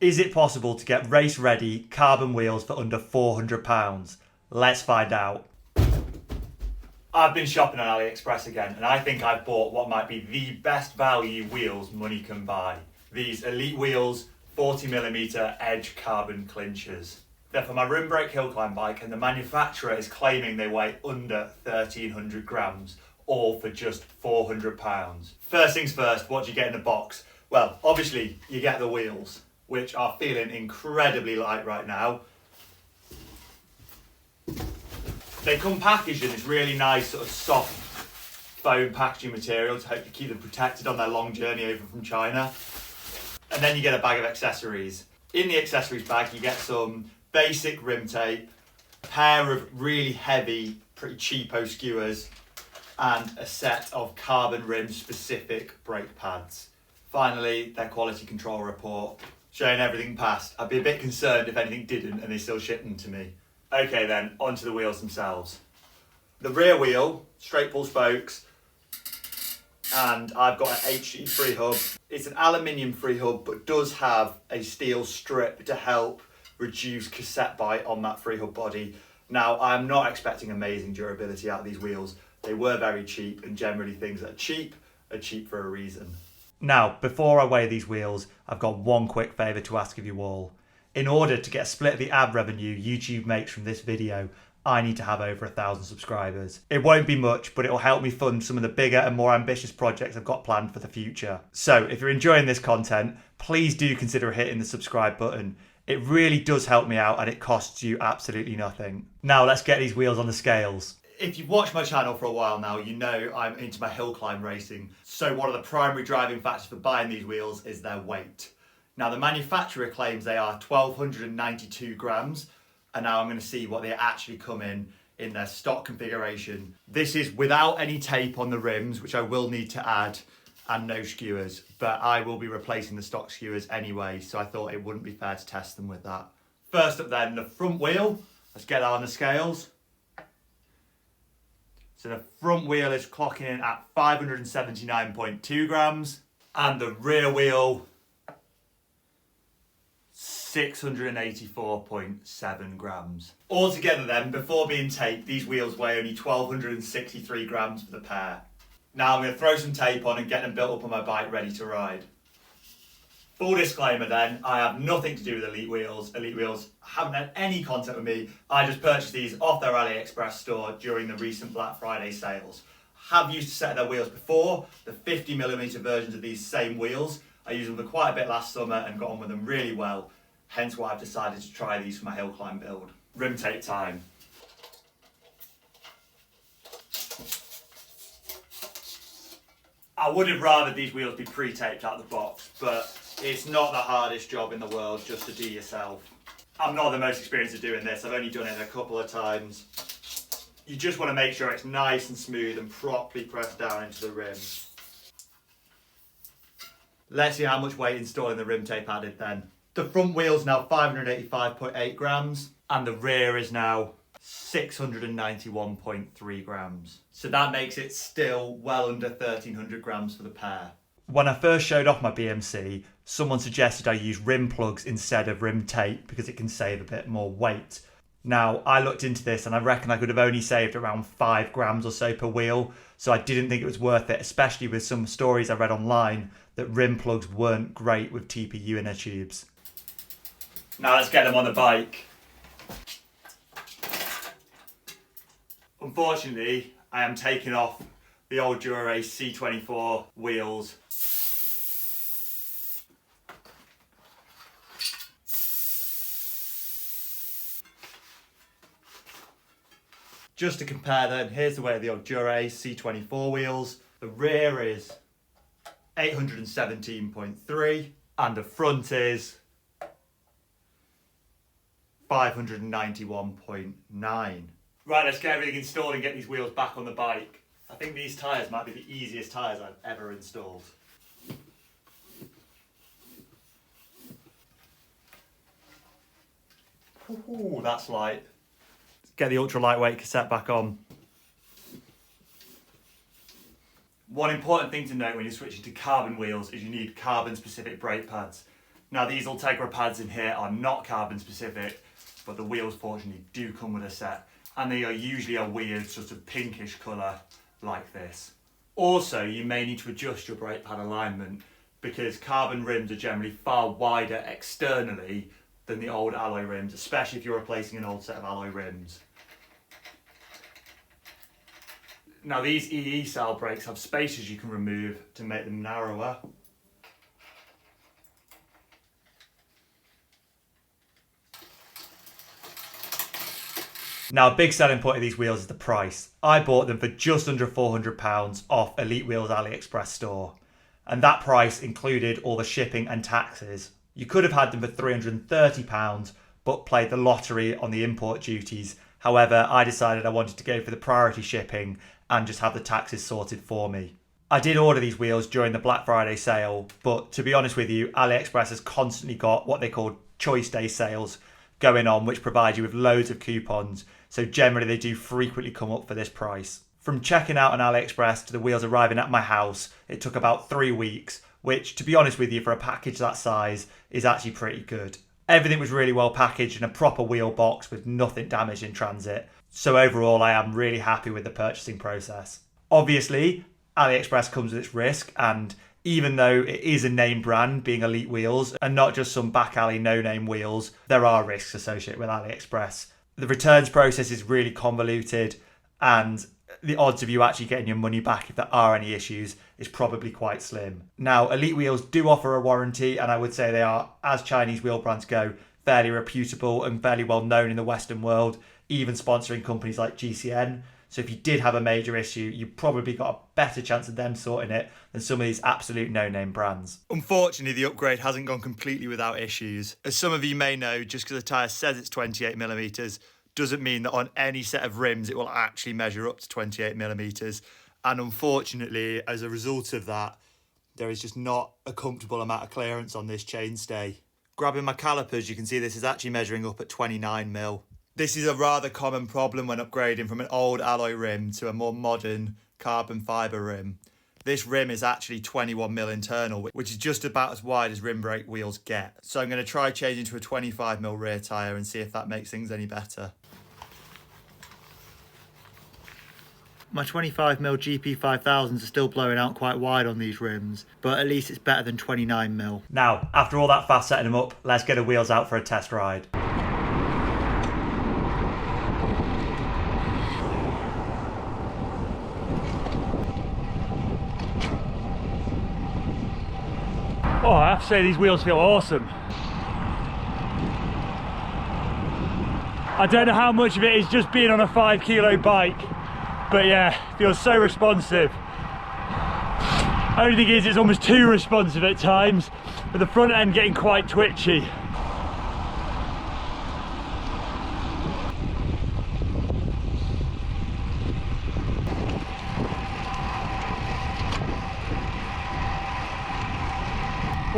Is it possible to get race-ready carbon wheels for under £400? Let's find out. I've been shopping on Aliexpress again, and I think I've bought what might be the best value wheels money can buy. These Elitewheels 40mm Edge carbon clinchers. They're for my rim brake hill climb bike, and the manufacturer is claiming they weigh under 1,300 grams, all for just £400. First things first, what do you get in the box? Well, obviously you get the wheels, which are feeling incredibly light right now. They come packaged in this really nice sort of soft foam packaging material to hopefully keep them protected on their long journey over from China. And then you get a bag of accessories. In the accessories bag you get some basic rim tape, a pair of really heavy, pretty cheapo skewers, and a set of carbon rim specific brake pads. Finally, their quality control report showing everything passed. I'd be a bit concerned if anything didn't and they still shipped them to me. Okay then, onto the wheels themselves. The rear wheel, straight pull spokes, and I've got an HG free hub. It's an aluminium free hub, but does have a steel strip to help reduce cassette bite on that free hub body. Now, I'm not expecting amazing durability out of these wheels. They were very cheap, and generally things that are cheap for a reason. Now, before I weigh these wheels, I've got one quick favour to ask of you all. In order to get a split of the ad revenue YouTube makes from this video, I need to have over 1,000 subscribers. It won't be much, but it'll help me fund some of the bigger and more ambitious projects I've got planned for the future. So if you're enjoying this content, please do consider hitting the subscribe button. It really does help me out and it costs you absolutely nothing. Now let's get these wheels on the scales. If you've watched my channel for a while now, you know I'm into my hill climb racing. So one of the primary driving factors for buying these wheels is their weight. Now the manufacturer claims they are 1,292 grams, and now I'm going to see what they actually come in their stock configuration. This is without any tape on the rims, which I will need to add, and no skewers, but I will be replacing the stock skewers anyway, so I thought it wouldn't be fair to test them with that. First up then, the front wheel. Let's get that on the scales. So the front wheel is clocking in at 579.2 grams, and the rear wheel 684.7 grams. Altogether then, before being taped, these wheels weigh only 1,263 grams for the pair. Now I'm going to throw some tape on and get them built up on my bike ready to ride. Full disclaimer then, I have nothing to do with Elitewheels. Elitewheels haven't had any contact with me. I just purchased these off their Aliexpress store during the recent Black Friday sales. Have used a set of their wheels before, the 50mm versions of these same wheels. I used them for quite a bit last summer and got on with them really well. Hence why I've decided to try these for my hill climb build. Rim tape time. I would have rather these wheels be pre-taped out of the box, but it's not the hardest job in the world just to do yourself. I'm not the most experienced at doing this, I've only done it a couple of times. You just want to make sure it's nice and smooth and properly pressed down into the rim. Let's see how much weight installing the rim tape added then. The front wheel's now 585.8 grams and the rear is now 691.3 grams. So that makes it still well under 1,300 grams for the pair. When I first showed off my BMC, someone suggested I use rim plugs instead of rim tape because it can save a bit more weight. Now, I looked into this and I reckon I could have only saved around 5 grams or so per wheel, so I didn't think it was worth it, especially with some stories I read online that rim plugs weren't great with TPU inner tubes. Now let's get them on the bike. Unfortunately, I am taking off the old Dura-Ace C24 wheels. Just to compare then, here's the weight of the old Dura-Ace C24 wheels. The rear is 817.3 and the front is 591.9. Right, let's get everything installed and get these wheels back on the bike. I think these tyres might be the easiest tyres I've ever installed. Ooh, that's light. Get the ultra lightweight cassette back on. One important thing to note when you're switching to carbon wheels is you need carbon specific brake pads. Now these Ultegra pads in here are not carbon specific, but the wheels fortunately do come with a set, and they are usually a weird sort of pinkish colour like this. Also, you may need to adjust your brake pad alignment because carbon rims are generally far wider externally than the old alloy rims, especially if you're replacing an old set of alloy rims. Now these EE style brakes have spaces you can remove to make them narrower. Now a big selling point of these wheels is the price. I bought them for just under £400 off Elitewheels Aliexpress store. And that price included all the shipping and taxes. You could have had them for £330 but played the lottery on the import duties. However, I decided I wanted to go for the priority shipping and just have the taxes sorted for me. I did order these wheels during the Black Friday sale, but to be honest with you, AliExpress has constantly got what they call choice day sales going on, which provide you with loads of coupons. So generally they do frequently come up for this price. From checking out on AliExpress to the wheels arriving at my house, it took about 3 weeks, which to be honest with you, for a package that size is actually pretty good. Everything was really well packaged in a proper wheel box with nothing damaged in transit. So overall, I am really happy with the purchasing process. Obviously, AliExpress comes with its risk, and even though it is a name brand, being Elite Wheels, and not just some back alley no-name wheels, there are risks associated with AliExpress. The returns process is really convoluted, and the odds of you actually getting your money back if there are any issues is probably quite slim. Now, Elite Wheels do offer a warranty, and I would say they are, as Chinese wheel brands go, fairly reputable and fairly well known in the Western world, even sponsoring companies like GCN. So if you did have a major issue, you probably got a better chance of them sorting it than some of these absolute no-name brands. Unfortunately, the upgrade hasn't gone completely without issues. As some of you may know, just because the tyre says it's 28mm doesn't mean that on any set of rims it will actually measure up to 28mm. And unfortunately, as a result of that, there is just not a comfortable amount of clearance on this chainstay. Grabbing my calipers, you can see this is actually measuring up at 29mm. This is a rather common problem when upgrading from an old alloy rim to a more modern carbon fibre rim. This rim is actually 21mm internal, which is just about as wide as rim brake wheels get. So I'm going to try changing to a 25mm rear tyre and see if that makes things any better. My 25mm GP5000s are still blowing out quite wide on these rims, but at least it's better than 29mm. Now, after all that fast setting them up, let's get the wheels out for a test ride. Oh, I have to say these wheels feel awesome. I don't know how much of it is just being on a 5 kilo bike, but yeah, feels so responsive. Only thing is it's almost too responsive at times, with the front end getting quite twitchy.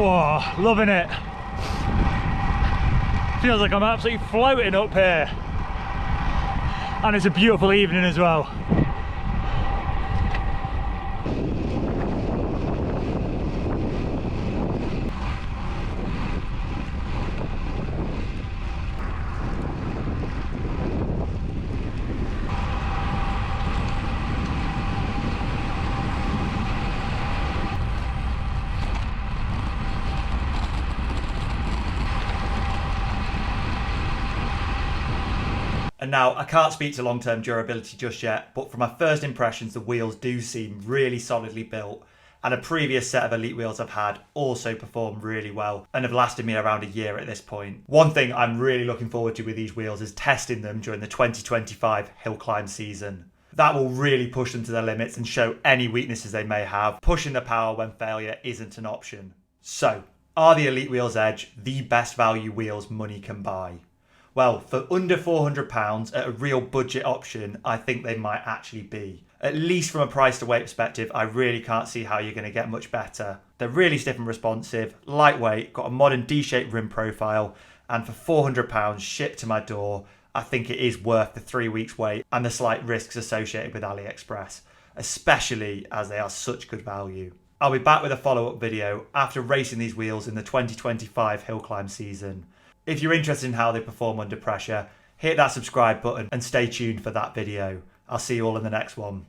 Oh, loving it. Feels like I'm absolutely floating up here. And it's a beautiful evening as well. And now, I can't speak to long-term durability just yet, but from my first impressions, the wheels do seem really solidly built. And a previous set of Elite wheels I've had also performed really well and have lasted me around a year at this point. One thing I'm really looking forward to with these wheels is testing them during the 2025 hill climb season. That will really push them to their limits and show any weaknesses they may have, pushing the power when failure isn't an option. So, are the Elitewheels Edge the best value wheels money can buy? Well, for under £400 at a real budget option, I think they might actually be. At least from a price to weight perspective, I really can't see how you're going to get much better. They're really stiff and responsive, lightweight, got a modern D-shaped rim profile, and for £400 shipped to my door, I think it is worth the 3 weeks wait and the slight risks associated with AliExpress, especially as they are such good value. I'll be back with a follow-up video after racing these wheels in the 2025 hill climb season. If you're interested in how they perform under pressure, hit that subscribe button and stay tuned for that video. I'll see you all in the next one.